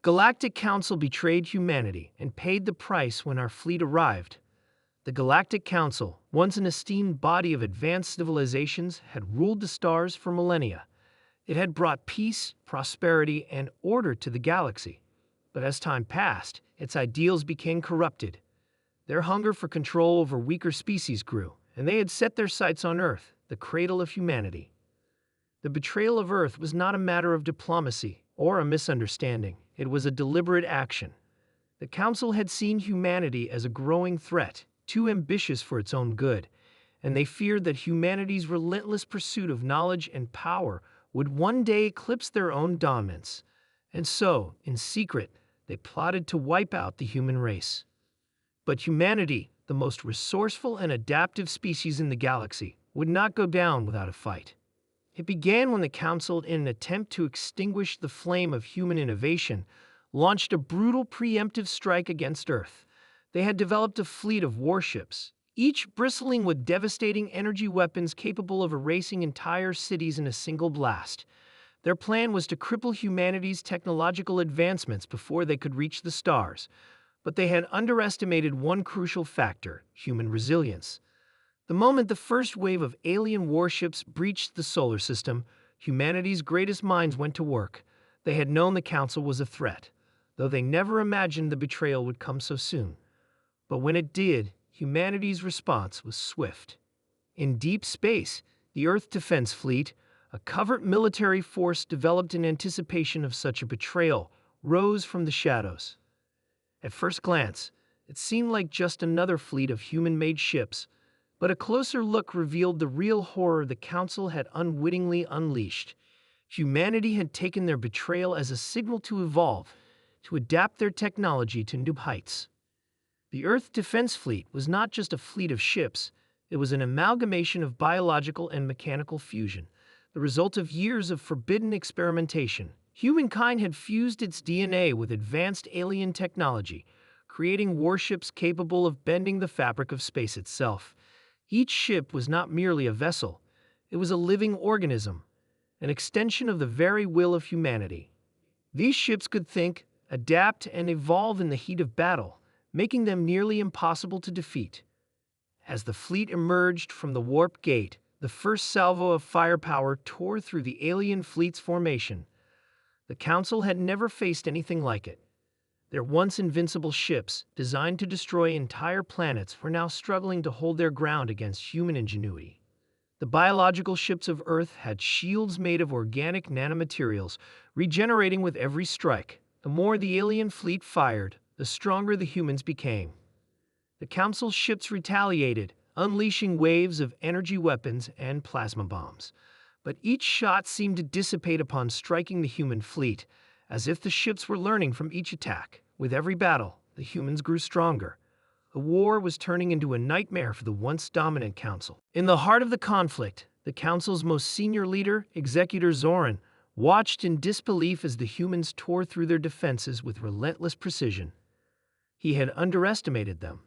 Galactic Council betrayed humanity and paid the price when our fleet arrived. The Galactic Council, once an esteemed body of advanced civilizations, had ruled the stars for millennia. It had brought peace, prosperity, and order to the galaxy. But as time passed, its ideals became corrupted. Their hunger for control over weaker species grew, and they had set their sights on Earth, the cradle of humanity. The betrayal of Earth was not a matter of diplomacy or a misunderstanding. It was a deliberate action. The Council had seen humanity as a growing threat, too ambitious for its own good, and they feared that humanity's relentless pursuit of knowledge and power would one day eclipse their own dominance. And so, in secret, they plotted to wipe out the human race. But humanity, the most resourceful and adaptive species in the galaxy, would not go down without a fight. It began when the Council, in an attempt to extinguish the flame of human innovation, launched a brutal preemptive strike against Earth. They had developed a fleet of warships, each bristling with devastating energy weapons capable of erasing entire cities in a single blast. Their plan was to cripple humanity's technological advancements before they could reach the stars, but they had underestimated one crucial factor: human resilience. The moment the first wave of alien warships breached the solar system, humanity's greatest minds went to work. They had known the Council was a threat, though they never imagined the betrayal would come so soon. But when it did, humanity's response was swift. In deep space, the Earth Defense Fleet, a covert military force developed in anticipation of such a betrayal, rose from the shadows. At first glance, it seemed like just another fleet of human-made ships, but a closer look revealed the real horror the Council had unwittingly unleashed. Humanity had taken their betrayal as a signal to evolve, to adapt their technology to new heights. The Earth Defense Fleet was not just a fleet of ships, it was an amalgamation of biological and mechanical fusion, the result of years of forbidden experimentation. Humankind had fused its DNA with advanced alien technology, creating warships capable of bending the fabric of space itself. Each ship was not merely a vessel, it was a living organism, an extension of the very will of humanity. These ships could think, adapt, and evolve in the heat of battle, making them nearly impossible to defeat. As the fleet emerged from the warp gate, the first salvo of firepower tore through the alien fleet's formation. The Council had never faced anything like it. Their once invincible ships, designed to destroy entire planets, were now struggling to hold their ground against human ingenuity. The biological ships of Earth had shields made of organic nanomaterials, regenerating with every strike. The more the alien fleet fired, the stronger the humans became. The Council's ships retaliated, unleashing waves of energy weapons and plasma bombs. But each shot seemed to dissipate upon striking the human fleet, as if the ships were learning from each attack. With every battle, the humans grew stronger. The war was turning into a nightmare for the once dominant Council. In the heart of the conflict, the Council's most senior leader, Executor Zoran, watched in disbelief as the humans tore through their defenses with relentless precision. He had underestimated them,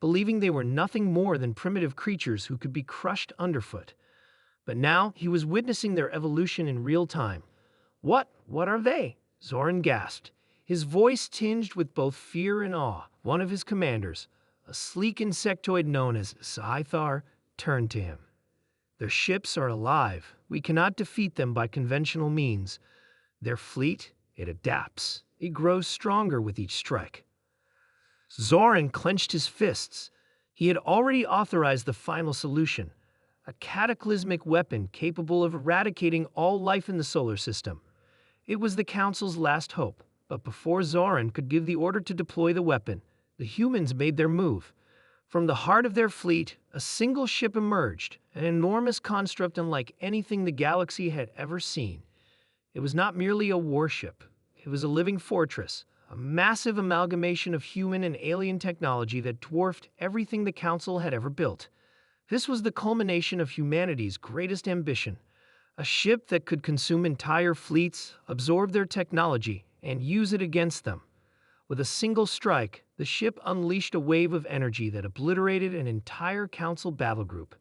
believing they were nothing more than primitive creatures who could be crushed underfoot. But now he was witnessing their evolution in real time. What are they?" Zoran gasped, his voice tinged with both fear and awe. One of his commanders, a sleek insectoid known as Sci-Fi, turned to him. "Their ships are alive. We cannot defeat them by conventional means. Their fleet, it adapts. It grows stronger with each strike." Zoran clenched his fists. He had already authorized the final solution, a cataclysmic weapon capable of eradicating all life in the solar system. It was the Council's last hope, but before Zoran could give the order to deploy the weapon, the humans made their move. From the heart of their fleet, a single ship emerged, an enormous construct unlike anything the galaxy had ever seen. It was not merely a warship, it was a living fortress, a massive amalgamation of human and alien technology that dwarfed everything the Council had ever built. This was the culmination of humanity's greatest ambition, a ship that could consume entire fleets, absorb their technology, and use it against them. With a single strike, the ship unleashed a wave of energy that obliterated an entire Council battle group.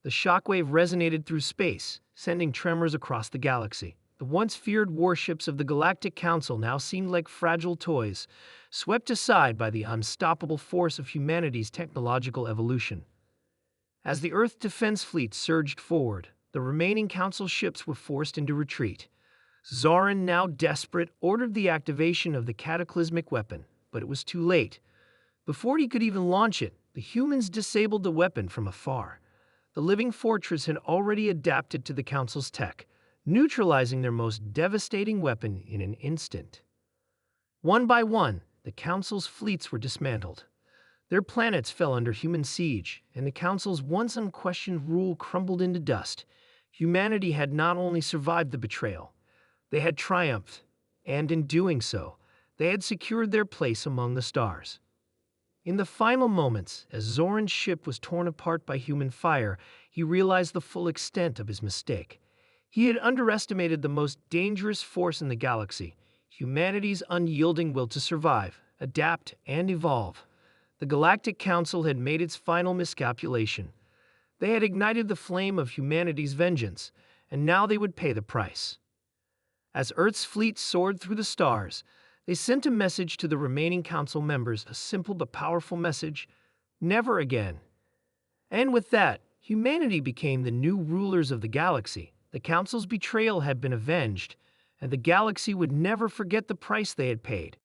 The shockwave resonated through space, sending tremors across the galaxy. The once feared warships of the Galactic Council now seemed like fragile toys, swept aside by the unstoppable force of humanity's technological evolution. As the Earth defense fleet surged forward, the remaining Council ships were forced into retreat. Zoran, now desperate, ordered the activation of the cataclysmic weapon, but it was too late. Before he could even launch it, the humans disabled the weapon from afar. The living fortress had already adapted to the Council's tech, neutralizing their most devastating weapon in an instant. One by one, the Council's fleets were dismantled. Their planets fell under human siege, and the Council's once unquestioned rule crumbled into dust. Humanity had not only survived the betrayal, they had triumphed, and in doing so, they had secured their place among the stars. In the final moments, as Zoran's ship was torn apart by human fire, he realized the full extent of his mistake. He had underestimated the most dangerous force in the galaxy, humanity's unyielding will to survive, adapt, and evolve. The Galactic Council had made its final miscalculation. They had ignited the flame of humanity's vengeance, and now they would pay the price. As Earth's fleet soared through the stars, they sent a message to the remaining Council members, a simple but powerful message: never again. And with that, humanity became the new rulers of the galaxy. The Council's betrayal had been avenged, and the galaxy would never forget the price they had paid.